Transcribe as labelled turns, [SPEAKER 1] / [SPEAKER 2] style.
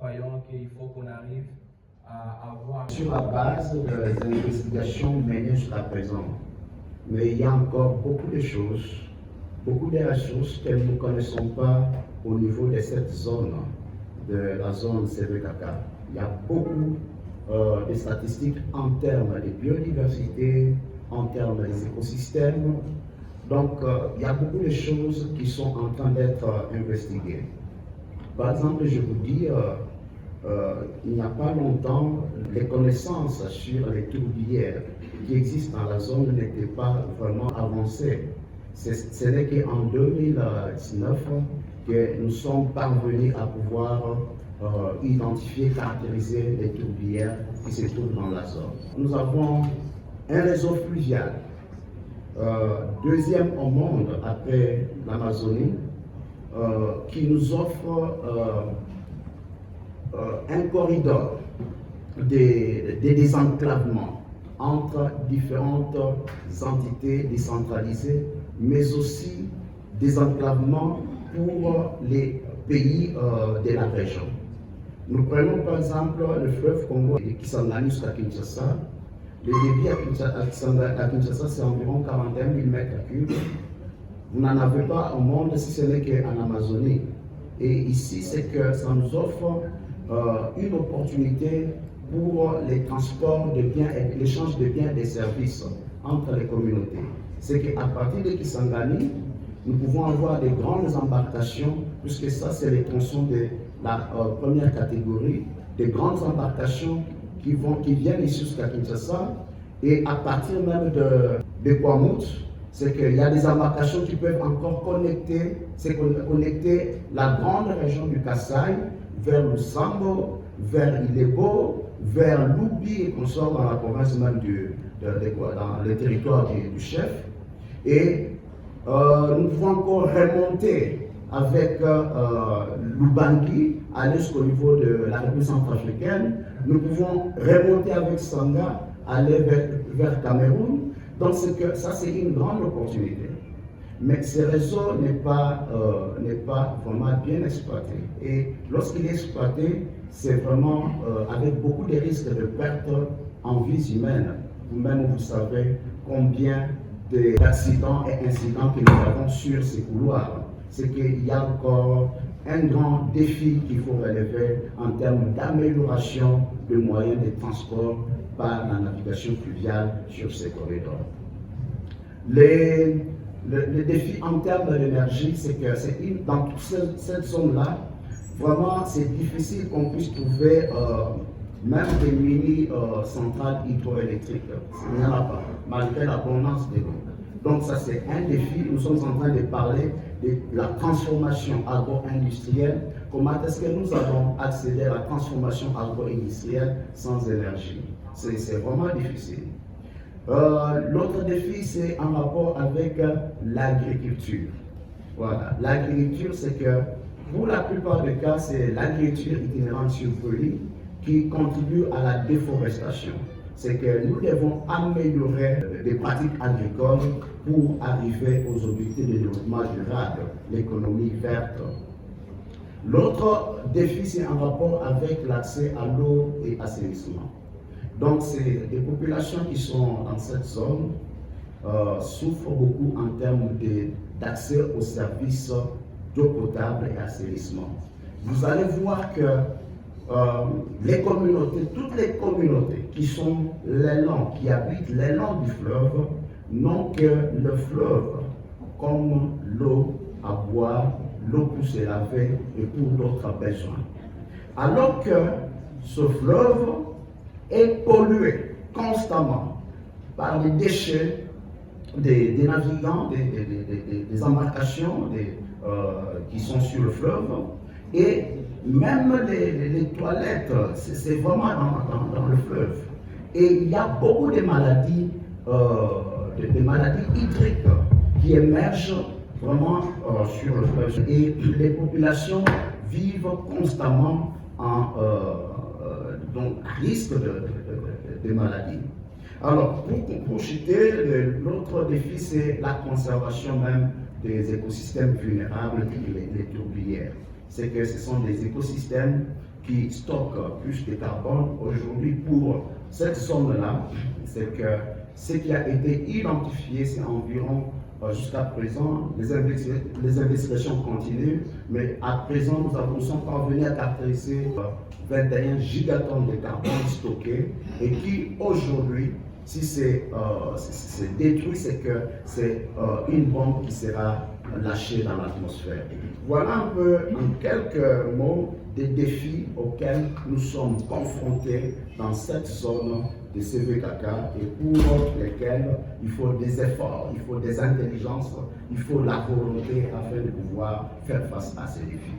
[SPEAKER 1] croyons qu'il faut qu'on arrive à avoir...
[SPEAKER 2] Sur la base des investigations menées jusqu'à présent, mais il y a encore beaucoup de choses, beaucoup de ressources que nous ne connaissons pas au niveau de cette zone, de la zone CVKK. Il y a beaucoup de statistiques en termes de biodiversité, en termes des écosystèmes. Donc, il y a beaucoup de choses qui sont en train d'être investiguées. Par exemple, je vous dis, il n'y a pas longtemps, les connaissances sur les tourbières qui existent dans la zone n'étaient pas vraiment avancées. Ce n'est qu'en 2019 que nous sommes parvenus à pouvoir identifier, caractériser les tourbières qui se trouvent dans la zone. Nous avons un réseau fluvial, deuxième au monde après l'Amazonie, qui nous offre un corridor de désenclavement entre différentes entités décentralisées, mais aussi désenclavement pour les pays de la région. Nous prenons par exemple le fleuve Congo qui s'enlève jusqu'à Kinshasa. Le débit à Kinshasa, c'est environ 41 000 m3. Vous n'en avez pas au monde si ce n'est qu'en Amazonie. Et ici, c'est que ça nous offre une opportunité pour les transports de biens et l'échange de biens et de services entre les communautés. C'est qu'à partir de Kisangani, nous pouvons avoir des grandes embarcations, puisque ça, c'est les tronçons de la première catégorie, des grandes embarcations qui viennent ici jusqu'à Kinshasa. Et à partir même de Kwamut, c'est qu'il y a des embarcations qui peuvent encore connecter la grande région du Kasaï vers Lusambo, vers Ilebo, vers Loubi et qu'on sort dans la province même dans le territoire du chef. Et nous pouvons encore remonter avec Lubangui, aller jusqu'au niveau de la République centrafricaine. Nous pouvons remonter avec Sanga, aller vers Cameroun. Donc ça, c'est une grande opportunité. Mais ce réseau n'est pas vraiment bien exploité. Et lorsqu'il est exploité, c'est vraiment avec beaucoup de risques de perte en vies humaines. Vous-même, vous savez combien d'accidents et incidents que nous avons sur ces couloirs. C'est qu'il y a encore un grand défi qu'il faut relever en termes d'amélioration des moyens de transport par la navigation fluviale sur ces corridors. Le défi en termes d'énergie, c'est que dans toute cette zone-là, vraiment, c'est difficile qu'on puisse trouver même des mini-centrales hydroélectriques. Il n'y en a pas, malgré l'abondance de l'eau. Donc ça, c'est un défi. Nous sommes en train de parler de la transformation agro-industrielle. Comment est-ce que nous allons accéder à la transformation agro-industrielle sans énergie? C'est vraiment difficile. L'autre défi, c'est en rapport avec l'agriculture. Voilà, l'agriculture, c'est que pour la plupart des cas, c'est l'agriculture itinérante sur brûlis qui contribue à la déforestation. C'est que nous devons améliorer les pratiques agricoles pour arriver aux objectifs de développement durable, l'économie verte. L'autre défi, c'est en rapport avec l'accès à l'eau et assainissement. Donc, c'est des populations qui sont dans cette zone souffrent beaucoup en termes d'accès aux services d'eau potable et assainissement. Vous allez voir que les communautés, toutes les communautés qui sont qui habitent le long du fleuve, n'ont que le fleuve comme l'eau à boire, l'eau pour se laver et pour d'autres besoins. Alors que ce fleuve est pollué constamment par les déchets des navigants, des embarcations qui sont sur le fleuve, et même les toilettes, c'est vraiment dans le fleuve. Et il y a beaucoup de maladies, hydriques qui émergent vraiment sur le fleuve. Et les populations vivent constamment donc à risque de maladies. Alors, pour citer, l'autre défi, c'est la conservation même des écosystèmes vulnérables, les tourbières. C'est que ce sont des écosystèmes qui stocke plus de carbone. Aujourd'hui, pour cette zone-là, c'est que ce qui a été identifié, c'est environ, jusqu'à présent, les investigations continuent, mais à présent, nous sommes parvenus à caractériser 21 gigatonnes de carbone stockés et qui, aujourd'hui, si c'est détruit, c'est que c'est une bombe qui sera lâchée dans l'atmosphère. Voilà un peu, en quelques mots, des défis auxquels nous sommes confrontés dans cette zone de CVKK et pour lesquels il faut des efforts, il faut des intelligences, il faut la volonté afin de pouvoir faire face à ces défis.